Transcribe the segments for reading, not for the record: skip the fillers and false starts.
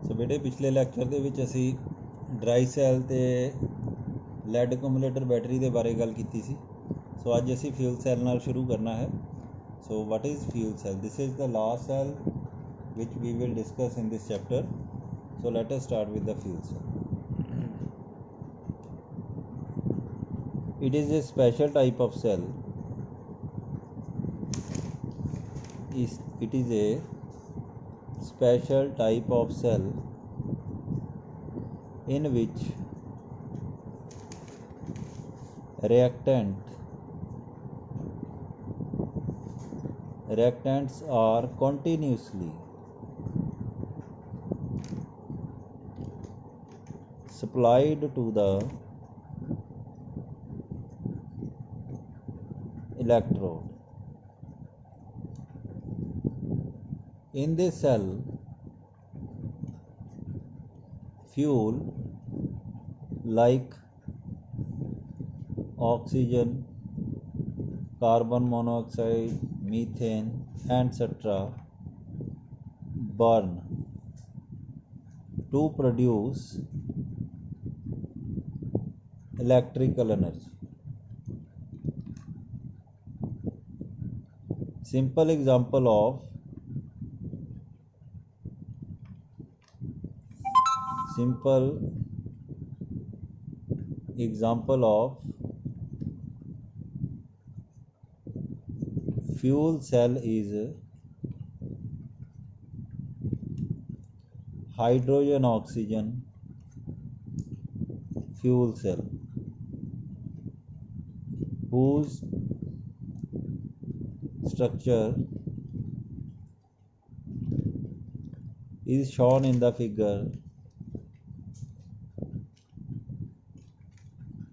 ਸੋ ਬੇਟੇ ਪਿਛਲੇ ਲੈਕਚਰ ਦੇ ਵਿੱਚ ਅਸੀਂ ਡਰਾਈ ਸੈੱਲ ਤੇ ਲੈਡ ਐਕੂਮੂਲੇਟਰ ਬੈਟਰੀ ਦੇ ਬਾਰੇ ਗੱਲ ਕੀਤੀ ਸੀ। ਸੋ ਅੱਜ ਅਸੀਂ ਫਿਊਲ ਸੈੱਲ ਨਾਲ ਸ਼ੁਰੂ ਕਰਨਾ ਹੈ। So what is fuel cell? This is the last cell which we will discuss in this chapter. So let us start with the fuel cell. It is a special type of cell. It is a special type of cell in which reactants are continuously supplied to the electrode. In this cell, fuel like oxygen, carbon monoxide, methane, etc. burn to produce electrical energy. Simple example of fuel cell is hydrogen oxygen fuel cell, whose structure is shown in the figure.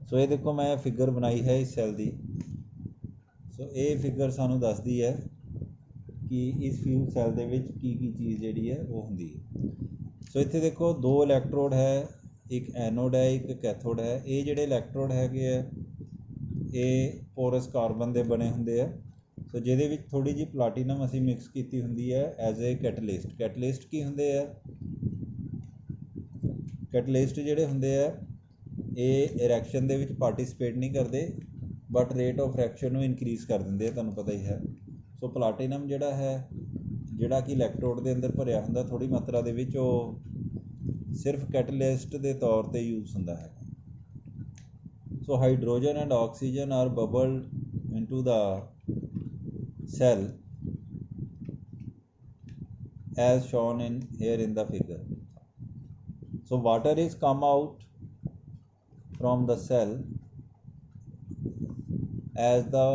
ਸੋ ਇਹ ਦੇਖੋ ਮੈਂ figure ਬਣਾਈ ਹੈ ਇਸ cell ਦੀ। ਸੋ ਇਹ figure ਸਾਨੂੰ ਦੱਸਦੀ ਹੈ ਕਿ ਇਸ ਫਿਊਲ ਸੈੱਲ ਦੇ ਵਿੱਚ ਕੀ ਚੀਜ਼ ਜਿਹੜੀ ਹੈ ਉਹ ਹੁੰਦੀ ਹੈ। ਸੋ ਇੱਥੇ ਦੇਖੋ ਦੋ ਇਲੈਕਟ੍ਰੋਡ ਹੈ, ਇੱਕ ਐਨੋਡ ਹੈ, ਇੱਕ ਕੈਥੋਡ ਹੈ। ਇਹ ਜਿਹੜੇ ਇਲੈਕਟ੍ਰੋਡ ਹੈਗੇ ਆ ਇਹ ਪੋਰਸ ਕਾਰਬਨ ਦੇ ਬਣੇ ਹੁੰਦੇ ਆ। ਸੋ ਜਿਹਦੇ ਵਿੱਚ ਥੋੜ੍ਹੀ ਜਿਹੀ ਪਲਾਟੀਨਮ ਅਸੀਂ ਮਿਕਸ ਕੀਤੀ ਹੁੰਦੀ ਹੈ ਐਜ਼ ਏ ਕੈਟਲਿਸਟ। ਕੈਟਲਿਸਟ ਕੀ ਹੁੰਦੇ ਆ? ਕੈਟਲਿਸਟ ਜਿਹੜੇ ਹੁੰਦੇ ਆ ਇਹ ਰਿਐਕਸ਼ਨ ਦੇ ਵਿੱਚ ਪਾਰਟੀਸਪੇਟ ਨਹੀਂ ਕਰਦੇ ਬਟ ਰੇਟ ਆਫ ਰਿਐਕਸ਼ਨ ਨੂੰ ਇਨਕਰੀਜ਼ ਕਰ ਦਿੰਦੇ ਆ, ਤੁਹਾਨੂੰ ਪਤਾ ਹੀ ਹੈ। ਸੋ ਪਲਾਟੀਨਮ ਜਿਹੜਾ ਕਿ ਇਲੈਕਟ੍ਰੋਡ ਦੇ ਅੰਦਰ ਭਰਿਆ ਹੁੰਦਾ ਥੋੜ੍ਹੀ ਮਾਤਰਾ ਦੇ ਵਿੱਚ, ਉਹ ਸਿਰਫ ਕੈਟਲਿਸਟ ਦੇ ਤੌਰ 'ਤੇ ਯੂਜ਼ ਹੁੰਦਾ ਹੈ। So hydrogen and oxygen are bubbled into the cell as shown here in the figure. So water is come out from the cell as the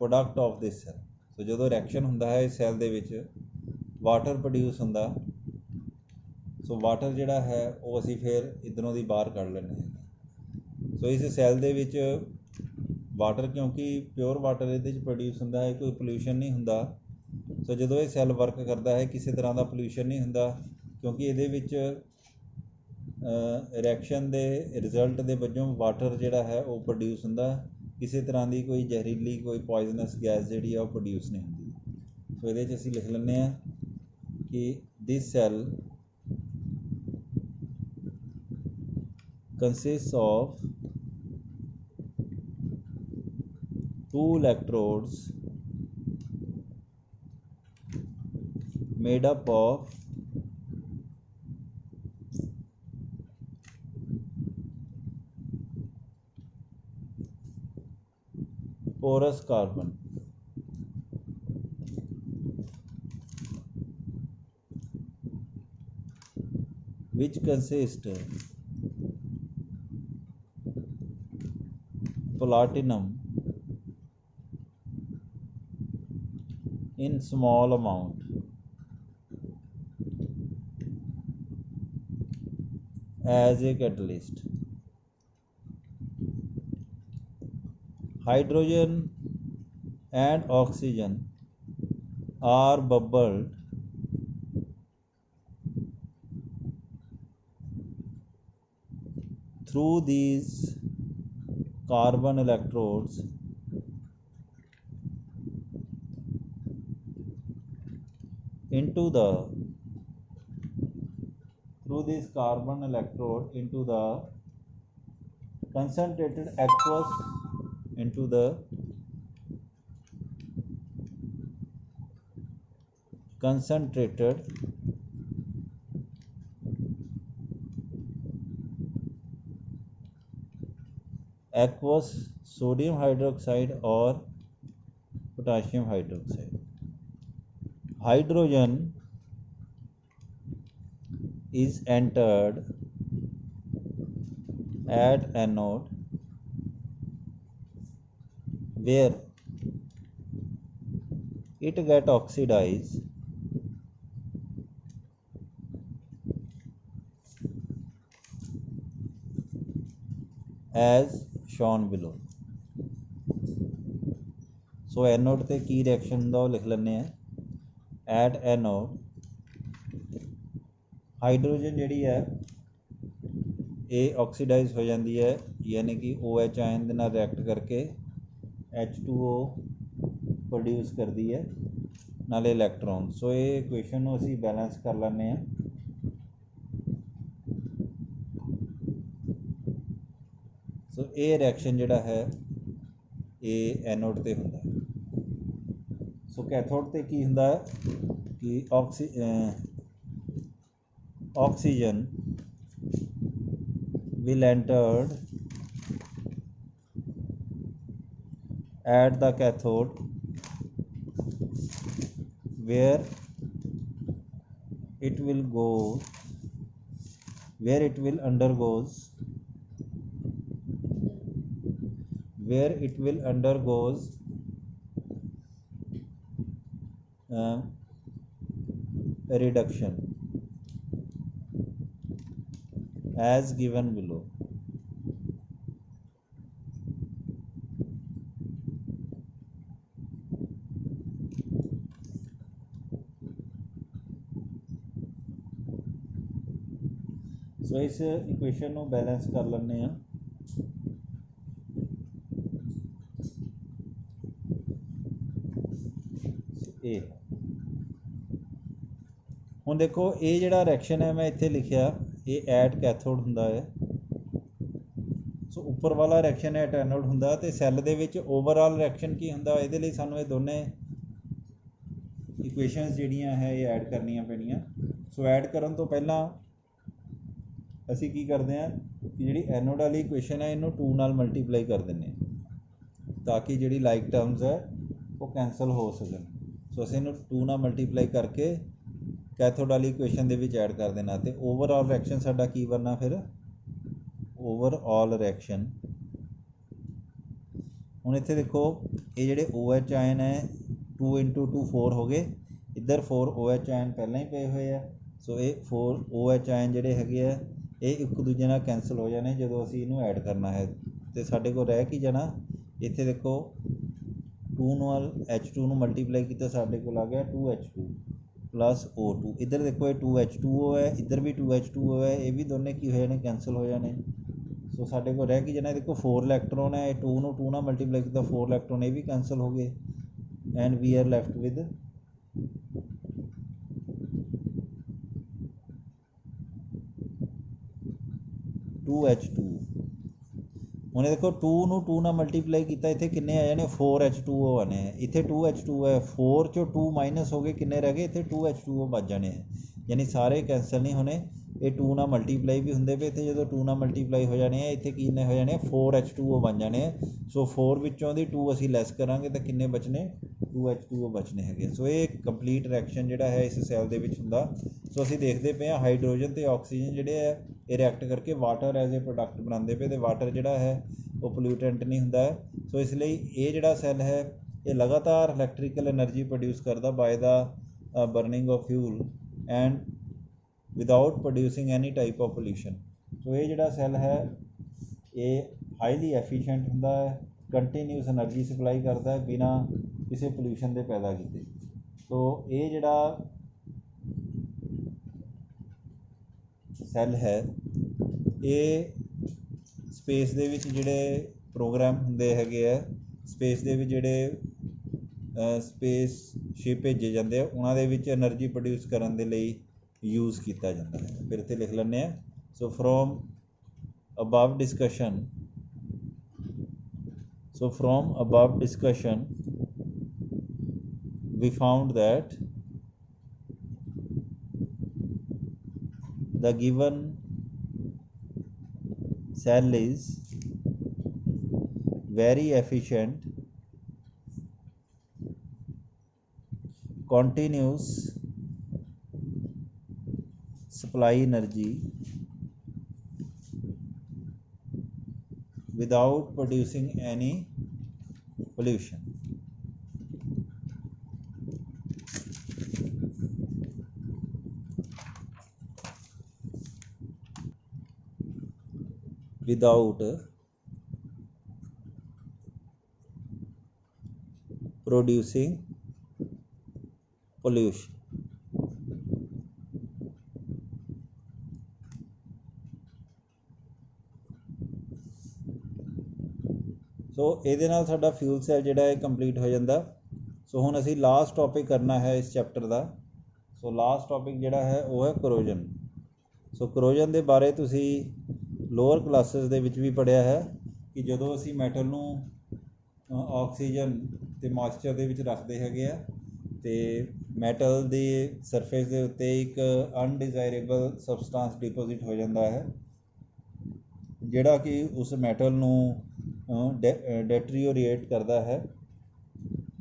product of this cell. So ਜਦੋਂ reaction ਹੁੰਦਾ ਹੈ ਇਸ cell ਦੇ ਵਿੱਚ water produce ਹੁੰਦਾ। So water ਜਿਹੜਾ ਹੈ ਉਹ ਅਸੀਂ ਫਿਰ ਇੱਧਰੋਂ ਦੀ ਬਾਹਰ ਕੱਢ ਲੈਂਦੇ ਹਾਂ। ਸੋ ਇਸ ਸੈੱਲ ਦੇ ਵਿੱਚ ਵਾਟਰ, ਕਿਉਂਕਿ ਪਿਓਰ ਵਾਟਰ ਇਹਦੇ 'ਚ ਪ੍ਰੋਡਿਊਸ ਹੁੰਦਾ ਹੈ, ਕੋਈ ਪੋਲਿਊਸ਼ਨ ਨਹੀਂ ਹੁੰਦਾ। ਸੋ ਜਦੋਂ ਇਹ ਸੈੱਲ ਵਰਕ ਕਰਦਾ ਹੈ ਕਿਸੇ ਤਰ੍ਹਾਂ ਦਾ ਪੋਲਿਊਸ਼ਨ ਨਹੀਂ ਹੁੰਦਾ, ਕਿਉਂਕਿ ਇਹਦੇ ਵਿੱਚ ਰਿਐਕਸ਼ਨ ਦੇ ਰਿਜ਼ਲਟ ਦੇ ਵਜੋਂ ਵਾਟਰ ਜਿਹੜਾ ਹੈ ਉਹ ਪ੍ਰੋਡਿਊਸ ਹੁੰਦਾ। ਕਿਸੇ ਤਰ੍ਹਾਂ ਦੀ ਕੋਈ ਜ਼ਹਿਰੀਲੀ ਕੋਈ ਪੋਇਜ਼ਨਸ ਗੈਸ ਜਿਹੜੀ ਆ ਉਹ ਪ੍ਰੋਡਿਊਸ ਨਹੀਂ ਹੁੰਦੀ। ਸੋ ਇਹਦੇ 'ਚ ਅਸੀਂ ਲਿਖ ਲੈਂਦੇ ਹਾਂ ਕਿ this cell consists of two electrodes made up of porous carbon which consist platinum in small amount as a catalyst. Hydrogen and oxygen are bubbled through these carbon electrodes into the through this carbon electrode into the concentrated aqueous sodium hydroxide or potassium hydroxide. Hydrogen is entered at anode where it get oxidized as shown below. So anode ते की reaction हुंदा वो लिख लैने हैं। At anode hydrogen जिहड़ी है ये ऑक्सीडाइज हो जाती है, यानी कि OH आयन दे नाल रिएक्ट करके H2O प्रोड्यूस करती है नाले इलैक्ट्रॉन। सो ये इक्वेशन नूं असीं बैलेंस कर लैने हैं। सो ये रिएक्शन जिहड़ा है ये एनोड ते हुंदा है। सो कैथोड ते की हुंदा है कि oxygen will entered at the cathode where it will undergoes reduction as given below. सो इस इक्वेशन को बैलेंस कर लेने हैं। ए हुण देखो ये जिहड़ा रिएक्शन है मैं इत्थे लिखिया ये एट कैथोड हुंदा है। सो उपर वाला रिएक्शन एट एनोड हुंदा ते सैल दे विच ओवरऑल रिएक्शन की हुंदा, इहदे लई सानूं ये दोने इक्वेशनस जिहड़ियां है ये ऐड करनियां पैणियां। सो ऐड करन तो पहलां असीं की करदे हां कि जिहड़ी एनोड वाली इक्वेशन है इहनूं 2 नाल मल्टीप्लाई कर दिंदे ताकि जिहड़ी लाइक टर्म्स है वो कैंसल हो सकन। सो असीं इहनूं 2 नाल मल्टीप्लाई करके कैथोड वाली इक्वेशन दे विच ऐड कर देना ते ओवरऑल रिएक्शन साडा की बनना फिर ओवरऑल रिएक्शन। हुण इत्थे देखो ये जिहड़े OH आयन है 2 × 2 4 हो गए, इधर 4 OH आयन पहलां ही पे हुए है। सो ये 4 OH आयन जिहड़े हैगे आ ये एक दूजे नाल कैंसल हो जाने जदों असीं इहनूं ऐड करना है ते साडे कोल रह की जाना। इत्थे देखो 2 नाल H2 नूं मल्टीप्लाई कीता साडे कोल आ गया 2H2 प्लस O2। इधर देखो ये 2H2O है, इधर भी 2H2O है, ये भी दोनों की हो जाने कैंसल हो जाने। सो साडे कोल रह की जाना देखो 4 इलैक्ट्रॉन है, 2 नूं 2 नाल मल्टीप्लाई कीता 4 इलैक्ट्रॉन ये भी कैंसल हो गए and we are left with 2H2। हुण देखो 2 नूं 2 नाल मल्टीप्लाई कीता इत्थे किन्ने आ जाने 4H2O आने, इत्थे 2H2 है, 4 चों 2 माइनस हो गए किन्ने रह गए इत्थे 2H2O बच जाने हैं, यानी सारे कैंसल नहीं होने। ये 2 नाल मल्टीप्लाई भी हुंदे पे इत्थे जदों 2 नाल मल्टीप्लाई हो जाने हैं इत्थे किन्ने हो जाने 4H2O बन जाने। सो 4 विचों दी 2 असीं लैस करांगे तो किन्ने बचने 2H2O बचने हैगे। सो ये कंप्लीट रिएक्शन जिहड़ा है इस सैल दे विच हुंदा। सो असीं देखदे पे हां हाइड्रोजन ते ऑक्सीजन जिहड़े है ये रिएक्ट करके वाटर एज ए प्रोडक्ट बनाते पे, तो वाटर जिहड़ा है वो पोल्यूटेंट नहीं हुंदा है। सो इसलिए ये जिहड़ा सैल है ये लगातार इलैक्ट्रिकल एनर्जी प्रोड्यूस करदा by the burning of fuel and without producing any type of pollution. So ये जिहड़ा सैल है ये हाईली एफिशिएंट हुंदा है, कंटीन्यूस एनर्जी सप्लाई करता है बिना किसी पोल्यूशन के पैदा किए। तो ये जिहड़ा सैल है ये स्पेस दे विच जिहड़े प्रोग्राम हुंदे हैगे आ, स्पेस दे विच जिहड़े स्पेस शिप भेजे जाते हैं उन्हां दे विच एनर्जी प्रोड्यूस करन दे लई यूज़ किया जाता है। फिर इत्थे लिख लैंदे हैं। So from above discussion we found that the given cell is very efficient, continuous supply energy without producing any pollution. Without producing pollution. सो ਇਹਦੇ ਨਾਲ ਸਾਡਾ ਫਿਊਲ ਸੈਲ ਜਿਹੜਾ ਹੈ ਕੰਪਲੀਟ ਹੋ ਜਾਂਦਾ। ਸੋ ਹੁਣ ਅਸੀਂ ਲਾਸਟ ਟੌਪਿਕ ਕਰਨਾ ਹੈ ਇਸ ਚੈਪਟਰ ਦਾ। ਸੋ ਲਾਸਟ ਟੌਪਿਕ ਜਿਹੜਾ ਹੈ ਉਹ ਹੈ ਕਰੋਜਨ। ਸੋ ਕਰੋਜਨ ਦੇ ਬਾਰੇ ਤੁਸੀਂ ਲੋਅਰ ਕਲਾਸਿਸ ਦੇ ਵਿੱਚ ਵੀ ਪੜ੍ਹਿਆ ਹੈ ਕਿ ਜਦੋਂ ਅਸੀਂ ਮੈਟਲ ਨੂੰ ਆਕਸੀਜਨ ਅਤੇ ਮੋਇਸਚਰ ਦੇ ਵਿੱਚ ਰੱਖਦੇ ਹੈਗੇ ਆ ਅਤੇ ਮੈਟਲ ਦੀ ਸਰਫੇਸ ਦੇ ਉੱਤੇ ਇੱਕ ਅਨਡਿਜ਼ਾਇਰੇਬਲ ਸਬਸਟਾਂਸ ਡਿਪੋਜ਼ਿਟ ਹੋ ਜਾਂਦਾ ਹੈ, ਜਿਹੜਾ ਕਿ ਉਸ ਮੈਟਲ ਨੂੰ ਡੈਟਰੀਓਰੇਟ ਕਰਦਾ ਹੈ।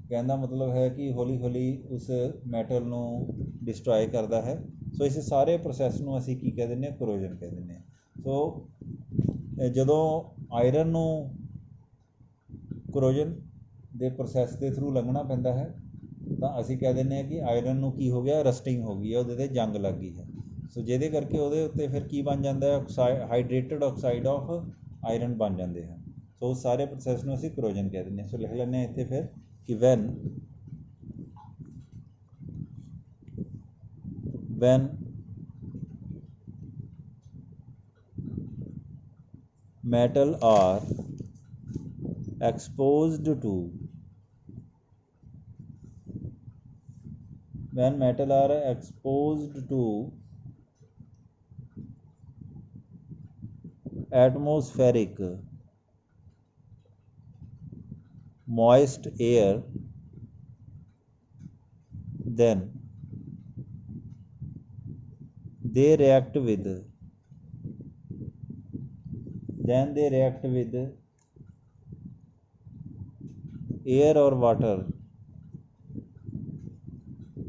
ਕਹਿਣ ਦਾ ਮਤਲਬ ਹੈ ਕਿ ਹੌਲੀ ਹੌਲੀ ਉਸ ਮੈਟਲ ਨੂੰ ਡਿਸਟਰੋਏ ਕਰਦਾ ਹੈ। ਸੋ ਇਸ ਸਾਰੇ ਪ੍ਰੋਸੈਸ ਨੂੰ ਅਸੀਂ ਕੀ ਕਹਿ ਦਿੰਦੇ ਹਾਂ? ਕਰੋਜਨ ਕਹਿ ਦਿੰਦੇ ਹਾਂ। ਸੋ ਜਦੋਂ ਆਇਰਨ ਨੂੰ ਕਰੋਜਨ ਦੇ ਪ੍ਰੋਸੈਸ ਦੇ ਥਰੂ ਲੰਘਣਾ ਪੈਂਦਾ ਹੈ ਤਾਂ ਅਸੀਂ ਕਹਿ ਦਿੰਦੇ ਹਾਂ ਕਿ ਆਇਰਨ ਨੂੰ ਕੀ ਹੋ ਗਿਆ? ਰਸਟਿੰਗ ਹੋ ਗਈ ਹੈ, ਉਹਦੇ 'ਤੇ ਜੰਗ ਲੱਗ ਗਈ ਹੈ। ਸੋ ਜਿਹਦੇ ਕਰਕੇ ਉਹਦੇ ਉੱਤੇ ਫਿਰ ਕੀ ਬਣ ਜਾਂਦਾ ਹੈ? ਹਾਈਡਰੇਟਡ ਆਕਸਾਈਡ ਆਫ ਆਇਰਨ ਬਣ ਜਾਂਦੇ ਹਨ। ਸੋ ਉਸ ਸਾਰੇ ਪ੍ਰੋਸੈਸ ਨੂੰ ਅਸੀਂ ਕਰੋਜਨ ਕਹਿ ਦਿੰਦੇ ਹਾਂ। ਸੋ ਲਿਖ ਲੈਂਦੇ ਹਾਂ ਇੱਥੇ ਫਿਰ ਕਿ when metal are exposed to atmospheric moist air, then they react with air or water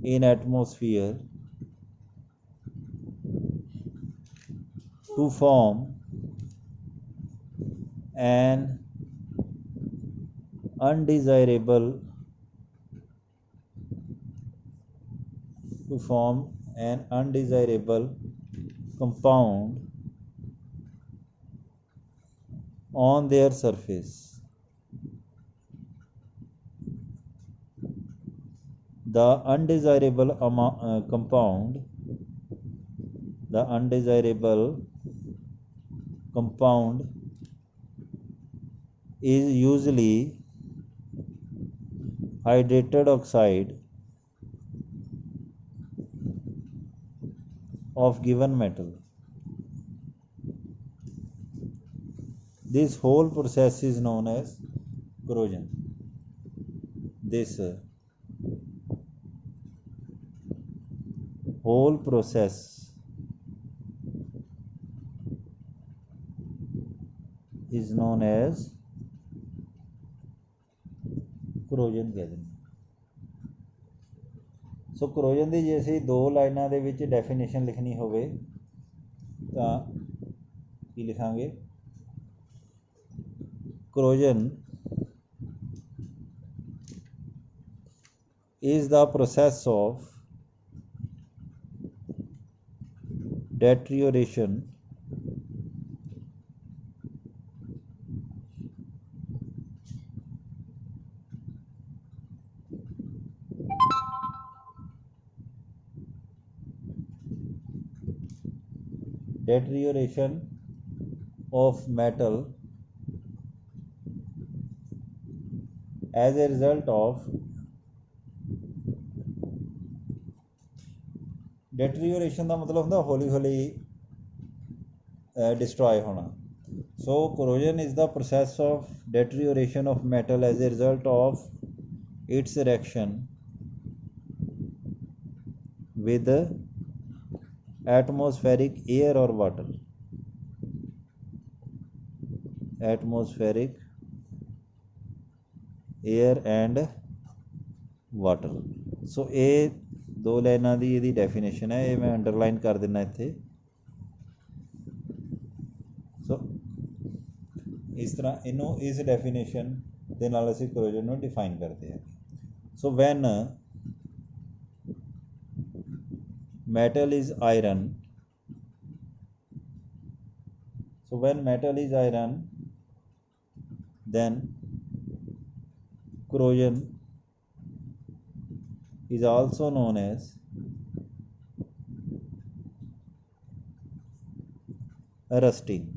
in atmosphere to form an undesirable compound on their surface. The undesirable compound is usually hydrated oxide of given metal. This whole process is known as corrosion. This whole process is known as corrosion कहते हैं। सो corrosion ਦੀ ਜੇ ਅਸੀਂ 2 ਲਾਈਨਾਂ ਦੇ ਵਿੱਚ definition ਲਿਖਣੀ ਹੋਵੇ ਤਾਂ ਕੀ ਲਿਖਾਂਗੇ? corrosion is the process of deterioration of metal as a result of ਡੈਟਰੀਓਰੇਸ਼ਨ ਦਾ ਮਤਲਬ ਹੁੰਦਾ ਹੌਲੀ ਹੌਲੀ destroy ਹੋਣਾ. So corrosion is the process of deterioration of metal as a result of its reaction with atmospheric air or water. Atmospheric air and water. So ਇਹ ਦੋ ਲਾਈਨਾਂ ਦੀ ਇਹਦੀ definition ਹੈ, ਇਹ ਮੈਂ ਅੰਡਰਲਾਈਨ ਕਰ ਦਿੰਦਾ ਇੱਥੇ. ਸੋ ਇਸ ਤਰ੍ਹਾਂ ਇਹਨੂੰ ਇਸ ਡੈਫੀਨੇਸ਼ਨ ਦੇ ਨਾਲ ਅਸੀਂ corrosion ਨੂੰ ਡਿਫਾਈਨ ਕਰਦੇ ਹਾਂ. So when metal is iron, so when metal is iron, then corrosion is also known as rusting.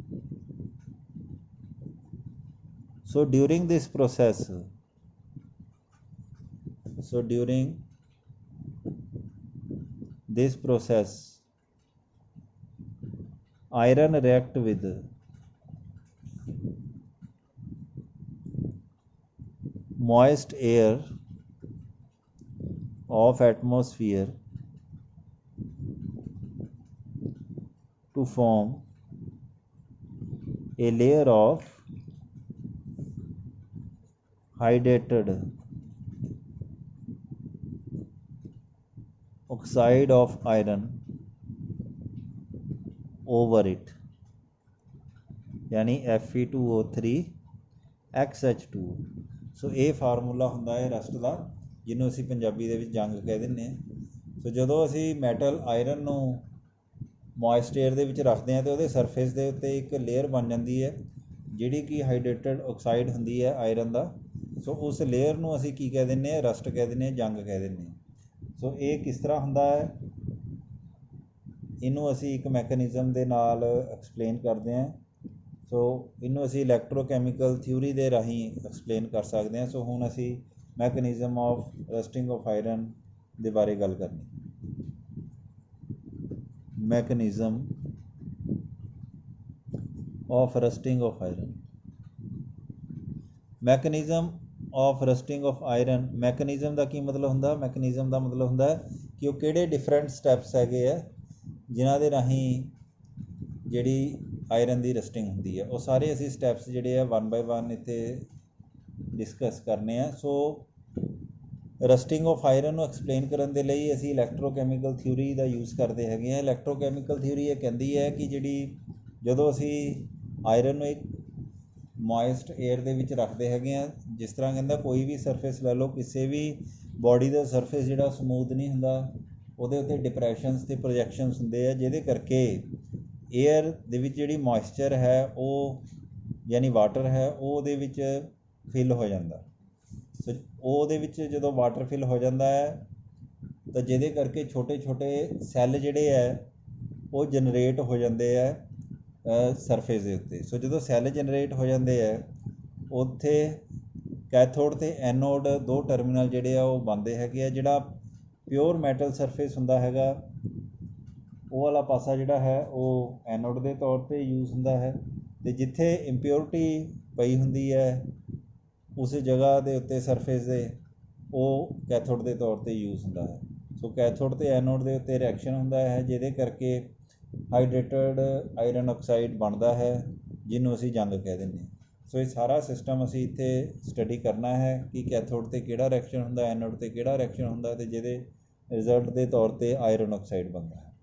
So during this process, iron react with moist air of atmosphere to form a layer of hydrated oxide of iron over it, यानी Fe2O3 XH2. ਸੋ ਇਹ formula ਹੁੰਦਾ ਹੈ rust ਦਾ, ਜਿਹਨੂੰ ਅਸੀਂ ਪੰਜਾਬੀ ਦੇ ਵਿੱਚ ਜੰਗ ਕਹਿ ਦਿੰਦੇ ਹਾਂ. ਸੋ ਜਦੋਂ ਅਸੀਂ ਮੈਟਲ ਆਇਰਨ ਨੂੰ ਮੋਇਸਟ ਏਅਰ ਦੇ ਵਿੱਚ ਰੱਖਦੇ ਹਾਂ ਤਾਂ ਉਹਦੇ ਸਰਫੇਸ ਦੇ ਉੱਤੇ ਇੱਕ ਲੇਅਰ ਬਣ ਜਾਂਦੀ ਹੈ ਜਿਹੜੀ ਕਿ ਹਾਈਡਰੇਟਡ ਆਕਸਾਈਡ ਹੁੰਦੀ ਹੈ ਆਇਰਨ ਦਾ. ਸੋ ਉਸ ਲੇਅਰ ਨੂੰ ਅਸੀਂ ਕੀ ਕਹਿ ਦਿੰਦੇ ਹਾਂ, ਰਸਟ ਕਹਿ ਦਿੰਦੇ ਹਾਂ, ਜੰਗ ਕਹਿ ਦਿੰਦੇ ਹਾਂ. ਸੋ ਇਹ ਕਿਸ ਤਰ੍ਹਾਂ ਹੁੰਦਾ ਹੈ, ਇਹਨੂੰ ਅਸੀਂ ਇੱਕ ਮੈਕੈਨਿਜ਼ਮ ਦੇ ਨਾਲ ਐਕਸਪਲੇਨ ਕਰਦੇ ਹਾਂ. ਸੋ ਇਹਨੂੰ ਅਸੀਂ ਇਲੈਕਟ੍ਰੋਕੈਮੀਕਲ ਥਿਊਰੀ ਦੇ ਰਾਹੀਂ ਐਕਸਪਲੇਨ ਕਰ ਸਕਦੇ ਹਾਂ. ਸੋ ਹੁਣ ਅਸੀਂ mechanism of rusting of iron ਦੇ ਬਾਰੇ ਗੱਲ ਕਰਨੀ. Mechanism of rusting of iron. Mechanism of rusting of iron, mechanism ਦਾ ਕੀ ਮਤਲਬ ਹੁੰਦਾ? ਮੈਕੈਨਿਜ਼ਮ ਦਾ ਮਤਲਬ ਹੁੰਦਾ ਕਿ ਉਹ ਕਿਹੜੇ ਡਿਫਰੈਂਟ ਸਟੈਪਸ ਹੈਗੇ ਆ ਜਿਨ੍ਹਾਂ ਦੇ ਰਾਹੀਂ ਜਿਹੜੀ ਆਇਰਨ ਦੀ ਰਸਟਿੰਗ ਹੁੰਦੀ ਹੈ. ਉਹ ਸਾਰੇ ਅਸੀਂ ਸਟੈਪਸ ਜਿਹੜੇ ਆ 1 ਬਾਏ 1 ਇੱਥੇ ਡਿਸਕਸ ਕਰਨੇ ਆ. ਸੋ ਰਸਟਿੰਗ ਆਫ ਆਇਰਨ ਨੂੰ ਐਕਸਪਲੇਨ ਕਰਨ ਦੇ ਲਈ ਅਸੀਂ ਇਲੈਕਟ੍ਰੋਕੈਮੀਕਲ ਥਿਊਰੀ ਦਾ ਯੂਜ਼ ਕਰਦੇ ਹੈਗੇ ਹਾਂ. ਇਲੈਕਟ੍ਰੋਕੈਮੀਕਲ ਥਿਊਰੀ ਇਹ ਕਹਿੰਦੀ ਹੈ ਕਿ ਜਦੋਂ ਅਸੀਂ ਆਇਰਨ ਨੂੰ ਇੱਕ ਮੋਇਸਟ ਏਅਰ ਦੇ ਵਿੱਚ ਰੱਖਦੇ ਹੈਗੇ ਆ, ਜਿਸ ਤਰ੍ਹਾਂ ਕਹਿੰਦਾ ਕੋਈ ਵੀ ਸਰਫੇਸ ਲੈ ਲਓ, ਕਿਸੇ ਵੀ ਬੋਡੀ ਦਾ ਸਰਫੇਸ ਜਿਹੜਾ ਸਮੂਥ ਨਹੀਂ ਹੁੰਦਾ, ਉਹਦੇ ਉੱਤੇ ਡਿਪਰੈਸ਼ਨਸ ਅਤੇ ਪ੍ਰੋਜੈਕਸ਼ਨਸ ਹੁੰਦੇ ਆ, ਜਿਹਦੇ ਕਰਕੇ ਏਅਰ ਦੇ ਵਿੱਚ ਜਿਹੜੀ ਮੋਇਸਚਰ ਹੈ ਉਹ ਯਾਨੀ ਵਾਟਰ ਹੈ ਉਹ ਉਹਦੇ ਵਿੱਚ ਫਿਲ ਹੋ ਜਾਂਦਾ. ਸੋ ਉਹਦੇ ਵਿੱਚ ਜਦੋਂ ਵਾਟਰ ਫਿਲ ਹੋ ਜਾਂਦਾ ਹੈ ਤਾਂ ਜਿਹਦੇ ਕਰਕੇ ਛੋਟੇ ਛੋਟੇ ਸੈੱਲ ਜਿਹੜੇ ਹੈ ਉਹ ਜਨਰੇਟ ਹੋ ਜਾਂਦੇ ਹੈ ਸਰਫੇਸ ਦੇ ਉੱਤੇ. ਸੋ ਜਦੋਂ ਸੈੱਲ ਜਨਰੇਟ ਹੋ ਜਾਂਦੇ ਹੈ, ਉੱਥੇ ਕੈਥੋਡ ਅਤੇ ਐਨੋਡ ਦੋ ਟਰਮੀਨਲ ਜਿਹੜੇ ਆ ਉਹ ਬਣਦੇ ਹੈਗੇ ਆ. ਜਿਹੜਾ ਪਿਓਰ ਮੈਟਲ ਸਰਫੇਸ ਹੁੰਦਾ ਹੈਗਾ, ਉਹ ਵਾਲਾ ਪਾਸਾ ਜਿਹੜਾ ਹੈ ਉਹ ਐਨੋਡ ਦੇ ਤੌਰ 'ਤੇ ਯੂਜ਼ ਹੁੰਦਾ ਹੈ, ਅਤੇ ਜਿੱਥੇ ਇੰਪਿਓਰਿਟੀ ਪਈ ਹੁੰਦੀ ਹੈ ਉਸ ਜਗ੍ਹਾ ਦੇ ਉੱਤੇ ਸਰਫੇਸ ਦੇ, ਉਹ ਕੈਥੋਡ ਦੇ ਤੌਰ 'ਤੇ ਯੂਜ਼ ਹੁੰਦਾ ਹੈ. ਸੋ ਕੈਥੋਡ ਅਤੇ ਐਨੋਡ ਦੇ ਉੱਤੇ ਰਿਐਕਸ਼ਨ ਹੁੰਦਾ ਹੈ, ਜਿਹਦੇ ਕਰਕੇ ਹਾਈਡਰੇਟਡ ਆਇਰਨ ਆਕਸਾਈਡ ਬਣਦਾ ਹੈ, ਜਿਹਨੂੰ ਅਸੀਂ ਜੰਗ ਕਹਿ ਦਿੰਦੇ ਹਾਂ. ਸੋ ਇਹ ਸਾਰਾ ਸਿਸਟਮ ਅਸੀਂ ਇੱਥੇ ਸਟੱਡੀ ਕਰਨਾ ਹੈ ਕਿ ਕੈਥੋਡ 'ਤੇ ਕਿਹੜਾ ਰਿਐਕਸ਼ਨ ਹੁੰਦਾ, ਐਨੋਡ 'ਤੇ ਕਿਹੜਾ ਰਿਐਕਸ਼ਨ ਹੁੰਦਾ, ਅਤੇ ਜਿਹਦੇ ਰਿਜ਼ਲਟ ਦੇ ਤੌਰ 'ਤੇ ਆਇਰਨ ਆਕਸਾਈਡ ਬਣਦਾ ਹੈ.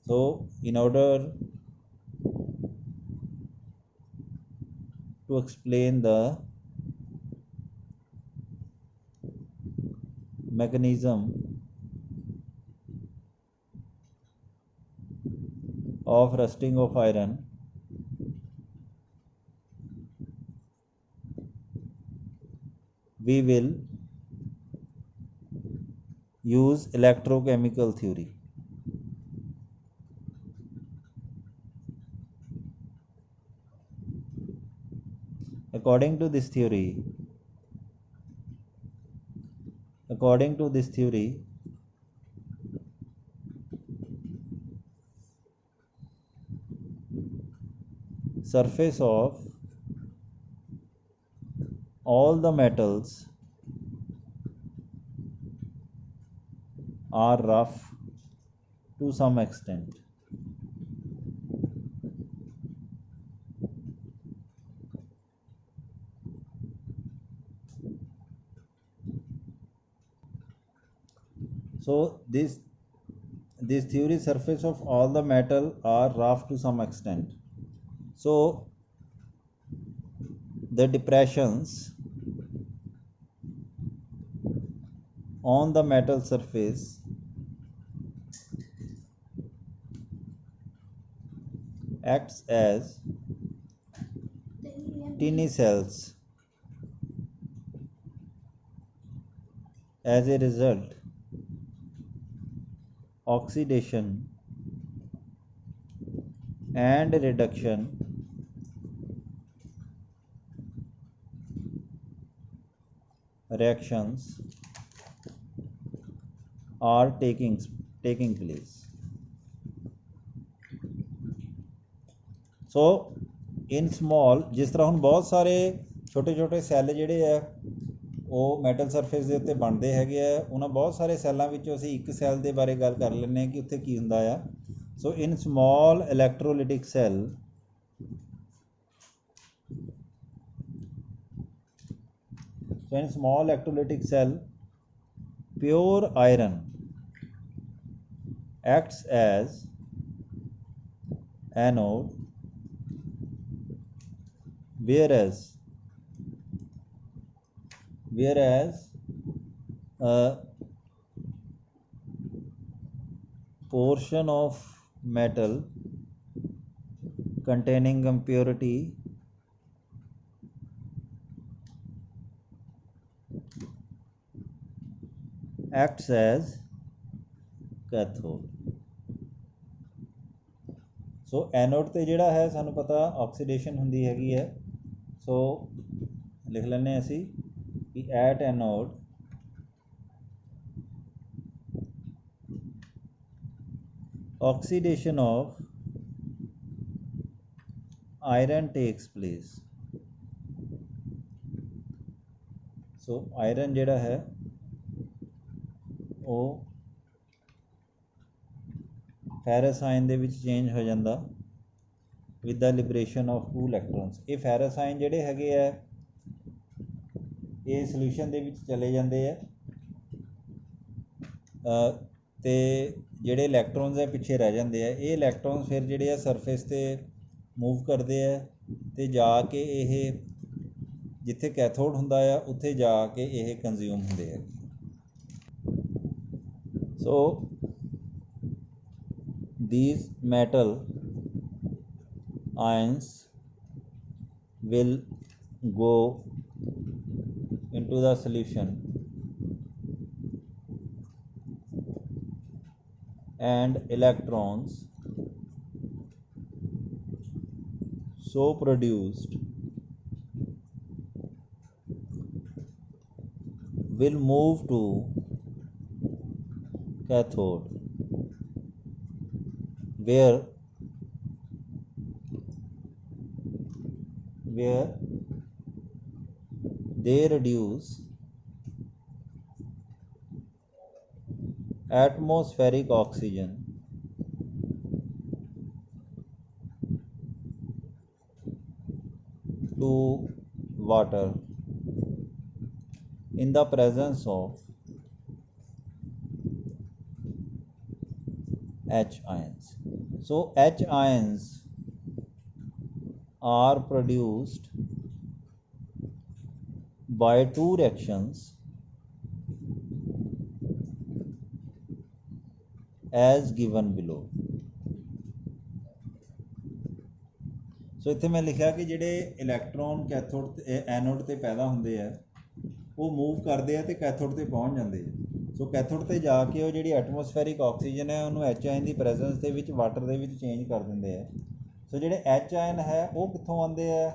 So in order to explain the mechanism of rusting of iron, we will use electrochemical theory. According to this theory, surface of all the metals are rough to some extent. So this theory, surface of all the metal are rough to some extent. So the depressions on the metal surface acts as tiny cells. As a result, oxidation and reduction reactions are taking place. So in small, जिस तरह ਹੁਣ बहुत सारे छोटे छोटे cell ਜਿਹੜੇ ਆ ਉਹ ਮੈਟਲ ਸਰਫੇਸ ਦੇ ਉੱਤੇ ਬਣਦੇ ਹੈਗੇ ਆ, ਉਹਨਾਂ ਬਹੁਤ ਸਾਰੇ ਸੈੱਲਾਂ ਵਿੱਚੋਂ ਅਸੀਂ ਇੱਕ ਸੈੱਲ ਦੇ ਬਾਰੇ ਗੱਲ ਕਰ ਲੈਂਦੇ ਹਾਂ ਕਿ ਉੱਥੇ ਕੀ ਹੁੰਦਾ ਆ। So in small electrolytic cell, pure iron acts as anode, whereas a portion of metal containing impurity acts as cathode. So anode ते जिहड़ा है सानू पता ऑक्सीडेशन हुंदी हैगी है। सो लिख लैने असी कि at anode oxidation of iron takes place. So iron जिहड़ा है वो ਫੈਰਸ ਆਇਨ ਦੇ ਵਿੱਚ ਚੇਂਜ ਹੋ ਜਾਂਦਾ with the liberation of 2 electrons. ਇਹ ਫੈਰਸ ਆਇਨ ਜਿਹੜੇ ਹੈਗੇ ਆ ਇਹ ਸੋਲੂਸ਼ਨ ਦੇ ਵਿੱਚ ਚਲੇ ਜਾਂਦੇ ਆ ਤੇ ਜਿਹੜੇ ਇਲੈਕਟ੍ਰੋਨਸ ਆ ਪਿੱਛੇ ਰਹਿ ਜਾਂਦੇ ਆ। ਇਹ ਇਲੈਕਟ੍ਰੋਨਸ ਫਿਰ ਜਿਹੜੇ ਆ ਸਰਫੇਸ 'ਤੇ ਮੂਵ ਕਰਦੇ ਆ ਤੇ ਜਾ ਕੇ ਇਹ ਜਿੱਥੇ ਕੈਥੋਡ ਹੁੰਦਾ ਆ ਉੱਥੇ ਜਾ ਕੇ ਇਹ ਕੰਜ਼ਿਊਮ ਹੁੰਦੇ ਆ। ਸੋ these metal ions will go into the solution and electrons so produced will move to cathode, where they reduce atmospheric oxygen to water in the presence of H ions. So H ions are produced by 2 reactions as given below. ਸੋ ਇੱਥੇ ਮੈਂ ਲਿਖਿਆ ਕਿ ਜਿਹੜੇ electron ਕੈਥੋਡ anode ਤੇ ਪੈਦਾ ਹੁੰਦੇ ਆ ਉਹ ਮੂਵ ਕਰਦੇ ਆ ਤੇ ਕੈਥੋਡ ਤੇ ਪਹੁੰਚ ਜਾਂਦੇ ਆ। ਸੋ ਕੈਥੋਡ ਤੇ ਜਾ ਕੇ ਉਹ ਜਿਹੜੀ ਐਟਮੋਸਫੈਰਿਕ ਆਕਸੀਜਨ ਹੈ ਉਹਨੂੰ ਐਚ ਆਇਨ ਦੀ ਪ੍ਰੈਜ਼ੈਂਸ ਦੇ ਵਿੱਚ ਵਾਟਰ ਦੇ ਵਿੱਚ ਚੇਂਜ ਕਰ ਦਿੰਦੇ ਆ। ਸੋ ਜਿਹੜੇ ਐਚ ਆਇਨ ਹੈ ਉਹ ਕਿੱਥੋਂ ਆਉਂਦੇ ਆ?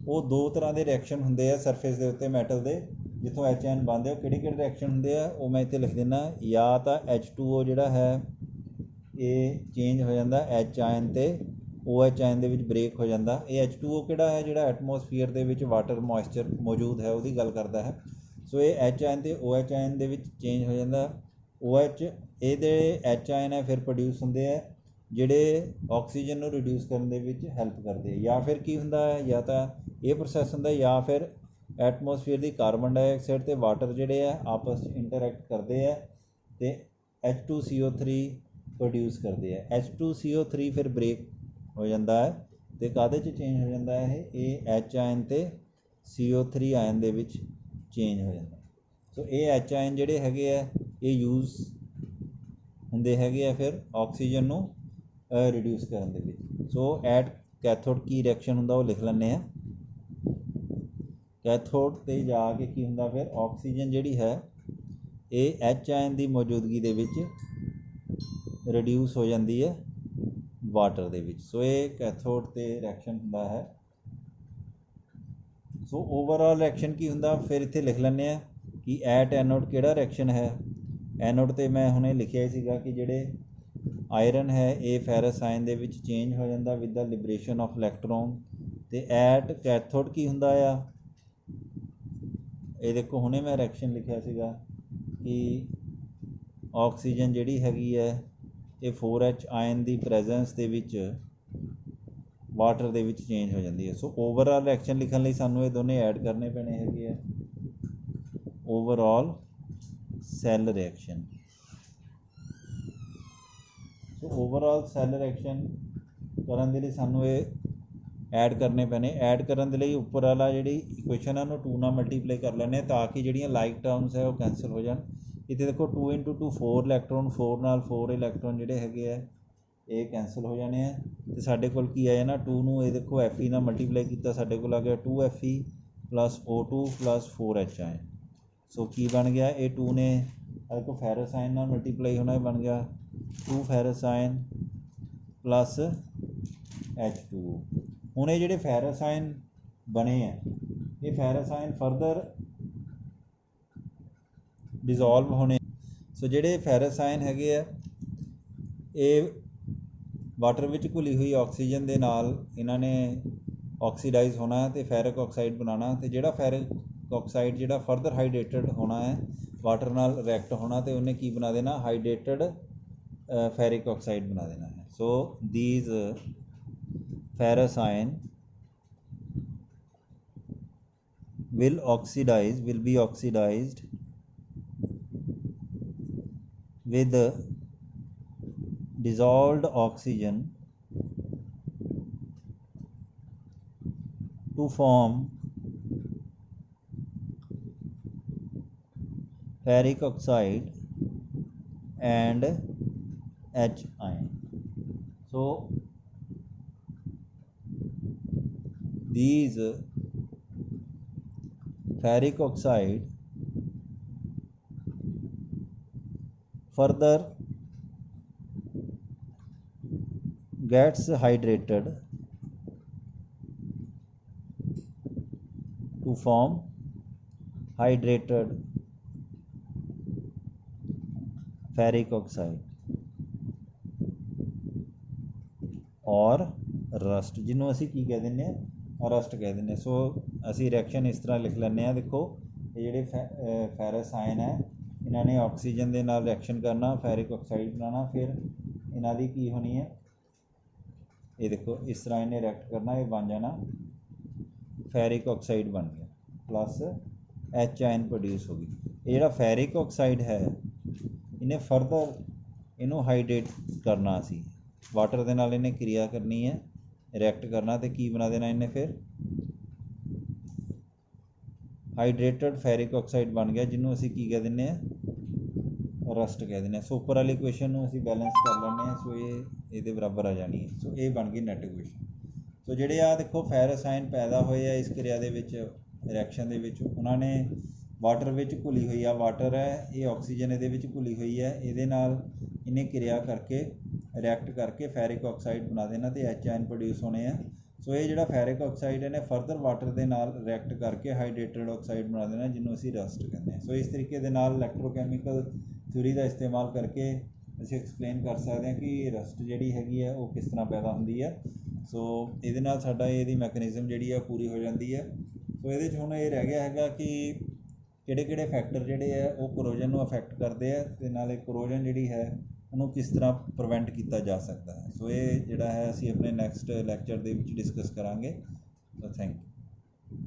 ਉਹ 2 ਤਰ੍ਹਾਂ ਦੇ ਰਿਐਕਸ਼ਨ ਹੁੰਦੇ ਆ ਸਰਫੇਸ ਦੇ ਉੱਤੇ ਮੈਟਲ ਦੇ ਜਿੱਥੋਂ ਐਚ ਆਇਨ ਬਣਦੇ। ਉਹ ਕਿਹੜੇ ਰਿਐਕਸ਼ਨ ਹੁੰਦੇ ਆ ਉਹ ਮੈਂ ਇੱਥੇ ਲਿਖ ਦਿੰਦਾ। ਜਾਂ ਤਾਂ H2O ਜਿਹੜਾ ਹੈ ਇਹ ਚੇਂਜ ਹੋ ਜਾਂਦਾ ਐਚ ਆਇਨ ਤੇ OH ਆਇਨ ਦੇ ਵਿੱਚ ਬ੍ਰੇਕ ਹੋ ਜਾਂਦਾ। ਇਹ H2O ਕਿਹੜਾ ਹੈ, ਜਿਹੜਾ ਐਟਮੋਸਫੀਅਰ ਦੇ ਵਿੱਚ ਵਾਟਰ ਮੋਇਸਚਰ ਮੌਜੂਦ ਹੈ ਉਹਦੀ ਗੱਲ ਕਰਦਾ ਹੈ। ਸੋ ਇਹ H ਆਇਨ ਅਤੇ OH ਆਇਨ ਦੇ ਵਿੱਚ ਚੇਂਜ ਹੋ ਜਾਂਦਾ। OH ਇਹਦੇ H ਆਇਨ ਹੈ ਫਿਰ ਪ੍ਰੋਡਿਊਸ ਹੁੰਦੇ ਹੈ ਜਿਹੜੇ ਆਕਸੀਜਨ ਨੂੰ ਰਿਡਿਊਸ ਕਰਨ ਦੇ ਵਿੱਚ ਹੈਲਪ ਕਰਦੇ ਆ। ਜਾਂ ਫਿਰ ਕੀ ਹੁੰਦਾ ਹੈ, ਜਾਂ ਤਾਂ ਇਹ ਪ੍ਰੋਸੈਸ ਹੁੰਦਾ ਜਾਂ ਫਿਰ ਐਟਮੋਸਫੀਅਰ ਦੀ ਕਾਰਬਨ ਡਾਈਆਕਸਾਈਡ ਅਤੇ ਵਾਟਰ ਜਿਹੜੇ ਆ ਆਪਸ 'ਚ ਇੰਟਰੈਕਟ ਕਰਦੇ ਆ ਅਤੇ H2CO3 ਪ੍ਰੋਡਿਊਸ ਕਰਦੇ ਆ। H2CO3 ਫਿਰ ਬ੍ਰੇਕ ਹੋ ਜਾਂਦਾ ਹੈ ਅਤੇ ਕਾਹਦੇ 'ਚ ਚੇਂਜ ਹੋ ਜਾਂਦਾ ਹੈ, ਇਹ H ਆਇਨ ਅਤੇ CO3 ਆਇਨ ਦੇ ਵਿੱਚ ਚੇਂਜ ਹੋ ਜਾਂਦਾ। ਸੋ ਇਹ H ਆਇਨ ਜਿਹੜੇ ਹੈਗੇ ਆ ਇਹ ਯੂਜ਼ ਹੁੰਦੇ ਹੈਗੇ ਆ ਫਿਰ ਆਕਸੀਜਨ ਨੂੰ ਰਿਡਿਊਸ ਕਰਨ ਦੇ ਵਿੱਚ। ਸੋ ਐਟ ਕੈਥੋਡ ਕੀ ਰਿਐਕਸ਼ਨ ਹੁੰਦਾ ਉਹ ਲਿਖ ਲੈਂਦੇ ਹਾਂ। ਕੈਥੋਡ 'ਤੇ ਜਾ ਕੇ ਕੀ ਹੁੰਦਾ, ਫਿਰ ਆਕਸੀਜਨ ਜਿਹੜੀ ਹੈ ਇਹ H ਆਇਨ ਦੀ ਮੌਜੂਦਗੀ ਦੇ ਵਿੱਚ ਰਿਡਿਊਸ ਹੋ ਜਾਂਦੀ ਹੈ ਵਾਟਰ ਦੇ ਵਿੱਚ। ਸੋ ਇਹ ਕੈਥੋਡ 'ਤੇ ਰਿਐਕਸ਼ਨ ਹੁੰਦਾ ਹੈ। ਸੋ ਓਵਰਆਲ ਰਿਐਕਸ਼ਨ ਕੀ ਹੁੰਦਾ, ਫਿਰ ਇੱਥੇ ਲਿਖ ਲੈਂਦੇ ਹਾਂ ਕਿ ਐਟ ਐਨੋਡ ਕਿਹੜਾ ਰਿਐਕਸ਼ਨ ਹੈ। ਐਨੋਡ 'ਤੇ ਮੈਂ ਹੁਣੇ ਲਿਖਿਆ ਹੀ ਸੀਗਾ ਕਿ ਜਿਹੜੇ ਆਇਰਨ ਹੈ ਇਹ ਫੈਰਸ ਆਇਨ ਦੇ ਵਿੱਚ ਚੇਂਜ ਹੋ ਜਾਂਦਾ with the liberation of electron. ਅਤੇ ਐਟ ਕੈਥੋਡ ਕੀ ਹੁੰਦਾ ਆ, ਇਹ ਦੇਖੋ ਹੁਣੇ ਮੈਂ ਰਿਐਕਸ਼ਨ ਲਿਖਿਆ ਸੀਗਾ ਕਿ ਆਕਸੀਜਨ ਜਿਹੜੀ ਹੈਗੀ ਹੈ ਇਹ 4H ਆਇਨ ਦੀ ਪ੍ਰੈਜ਼ੈਂਸ ਦੇ ਵਿੱਚ ਵਾਟਰ ਦੇ ਵਿੱਚ ਚੇਂਜ ਹੋ ਜਾਂਦੀ ਹੈ। ਸੋ ਓਵਰਆਲ ਰਿਐਕਸ਼ਨ ਲਿਖਣ ਲਈ ਸਾਨੂੰ ਇਹ ਦੋਨੇ ਐਡ ਕਰਨੇ ਪੈਣੇ ਹੈਗੇ ਆ। Overall cell reaction. ਸੋ ਓਵਰਆਲ ਸੈੱਲ ਰਿਐਕਸ਼ਨ ਕਰਨ ਦੇ ਲਈ ਸਾਨੂੰ ਇਹ ਐਡ ਕਰਨੇ ਪੈਣੇ। ਐਡ ਕਰਨ ਦੇ ਲਈ ਉੱਪਰ ਵਾਲਾ ਜਿਹੜੀ ਇਕੁਏਸ਼ਨ ਹੈ ਉਹਨੂੰ 2 ਨਾਲ ਮਲਟੀਪਲਾਈ ਕਰ ਲੈਂਦੇ ਤਾਂ ਕਿ ਜਿਹੜੀਆਂ ਲਾਈਕ ਟਰਮਸ ਹੈ ਉਹ ਕੈਂਸਲ ਹੋ ਜਾਣ। ਇੱਥੇ ਦੇਖੋ 2 × 2 4 ਇਲੈਕਟ੍ਰੋਨ, 4 ਨਾਲ 4 ਇਲੈਕਟ੍ਰੋਨ ਜਿਹੜੇ ਹੈਗੇ ਆ ਇਹ ਕੈਂਸਲ ਹੋ ਜਾਣੇ ਆ। ਅਤੇ ਸਾਡੇ ਕੋਲ ਕੀ ਆਇਆ ਨਾ 2 ਨੂੰ ਇਹ ਦੇਖੋ Fe ਨਾਲ ਮਲਟੀਪਲਾਈ ਕੀਤਾ, ਸਾਡੇ ਕੋਲ ਆ ਗਿਆ 2Fe + O2 + 4H ਆਇਨ। ਸੋ ਕੀ ਬਣ ਗਿਆ, ਇਹ 2 ਨੇ ਦੇਖੋ ਫੈਰਸ ਆਇਨ ਨਾਲ ਮਲਟੀਪਲਾਈ ਹੋਣਾ, ਬਣ ਗਿਆ 2 ਫੈਰਸ ਆਇਨ + H2O। ਹੁਣ ਇਹ ਜਿਹੜੇ ਫੈਰਸ ਆਇਨ ਬਣੇ ਆ ਇਹ ਫੈਰਸ ਆਇਨ ਫਰਦਰ ਡਿਜ਼ੋਲਵ ਹੋਣੇ। ਸੋ ਜਿਹੜੇ ਫੈਰਸ ਆਇਨ ਹੈਗੇ ਆ ਇਹ ਵਾਟਰ ਵਿੱਚ ਘੁਲੀ ਹੋਈ ਆਕਸੀਜਨ ਦੇ ਨਾਲ ਇਹਨਾਂ ਨੇ ਆਕਸੀਡਾਈਜ਼ ਹੋਣਾ ਅਤੇ ਫੈਰਿਕ ਆਕਸਾਈਡ ਬਣਾਉਣਾ। ਅਤੇ ਜਿਹੜਾ ਫੈਰਿਕ ਆਕਸਾਈਡ ਜਿਹੜਾ ਫਰਦਰ ਹਾਈਡਰੇਟਡ ਹੋਣਾ ਹੈ ਵਾਟਰ ਨਾਲ ਰਿਐਕਟ ਹੋਣਾ ਅਤੇ ਉਹਨੇ ਕੀ ਬਣਾ ਦੇਣਾ, ਹਾਈਡਰੇਟਡ ਫੈਰਿਕ ਆਕਸਾਈਡ ਬਣਾ ਦੇਣਾ ਹੈ। ਸੋ these ferrous ion will be oxidized with dissolved oxygen to form ferric oxide and H ion. So these ferric oxide further gets hydrated to form hydrated ferric oxide और rust, जिन्हों असी की कह दें rust कह दें। सो असी रिएक्शन इस तरह लिख लैंने। देखो ये जोड़े फैरस आयन है इन्होंने ऑक्सीजन के नाल रिएक्शन करना, फैरिक ऑक्साइड बनाना, फिर इन्हों की की होनी है, ये देखो इस तरह इन्हें रिएक्ट करना, ये बन जाना फैरिक ऑक्साइड बन गया प्लस H आयन प्रोड्यूस हो गई। ये जोड़ा फैरिक ऑक्साइड है इन्हें फरदर इनू हाइड्रेट करना, असी वाटर के नाल इन्हें क्रिया करनी है, रिएक्ट करना, तो की बना देना इन्हें, फिर हाइड्रेटेड फैरिक ऑक्साइड बन गया जिन्हों असी की कह दें रस्ट कह दें। सो उपर वाली इक्वेशन असी बैलेंस कर लें। सो ये बराबर आ जानी है। सो ये बन गई नैट इक्वेशन। सो जोड़े आ देखो फैरस आयन पैदा होए इस क्रिया के रिएक्शन के उन्होंने वाटर में घुली हुई आ, वाटर है ये ऑक्सीजन ये घुली हुई है, ये इन्हें क्रिया करके रिएक्ट करके फैरिक ऑक्साइड बना देना तो H आयन प्रोड्यूस होने हैं। सो ये जो फैरिक ऑक्साइड इन्हें फरदर वाटर के नाल रिएक्ट करके हाइड्रेटेड ऑक्साइड बना देना जिन्हों असी रस्ट कहते हैं। सो इस तरीके के नाल इलैक्ट्रोकैमिकल थ्योरी का इस्तेमाल करके ਅਸੀਂ ਐਕਸਪਲੇਨ ਕਰ ਸਕਦੇ ਹਾਂ ਕਿ ਰਸਟ ਜਿਹੜੀ ਹੈਗੀ ਹੈ ਉਹ ਕਿਸ ਤਰ੍ਹਾਂ ਪੈਦਾ ਹੁੰਦੀ ਹੈ। ਸੋ ਇਹਦੇ ਨਾਲ ਸਾਡਾ ਇਹਦੀ ਮੈਕੈਨਿਜ਼ਮ ਜਿਹੜੀ ਆ ਪੂਰੀ ਹੋ ਜਾਂਦੀ ਹੈ। ਸੋ ਇਹਦੇ 'ਚ ਹੁਣ ਇਹ ਰਹਿ ਗਿਆ ਹੈਗਾ ਕਿ ਕਿਹੜੇ ਫੈਕਟਰ ਜਿਹੜੇ ਆ ਉਹ ਕਰੋਜਨ ਨੂੰ ਅਫੈਕਟ ਕਰਦੇ ਆ ਅਤੇ ਨਾਲੇ ਕਰੋਜਨ ਜਿਹੜੀ ਹੈ ਉਹਨੂੰ ਕਿਸ ਤਰ੍ਹਾਂ ਪ੍ਰੀਵੈਂਟ ਕੀਤਾ ਜਾ ਸਕਦਾ ਹੈ। ਸੋ ਇਹ ਜਿਹੜਾ ਹੈ ਅਸੀਂ ਆਪਣੇ ਨੈਕਸਟ ਲੈਕਚਰ ਦੇ ਵਿੱਚ ਡਿਸਕਸ ਕਰਾਂਗੇ। So thank you.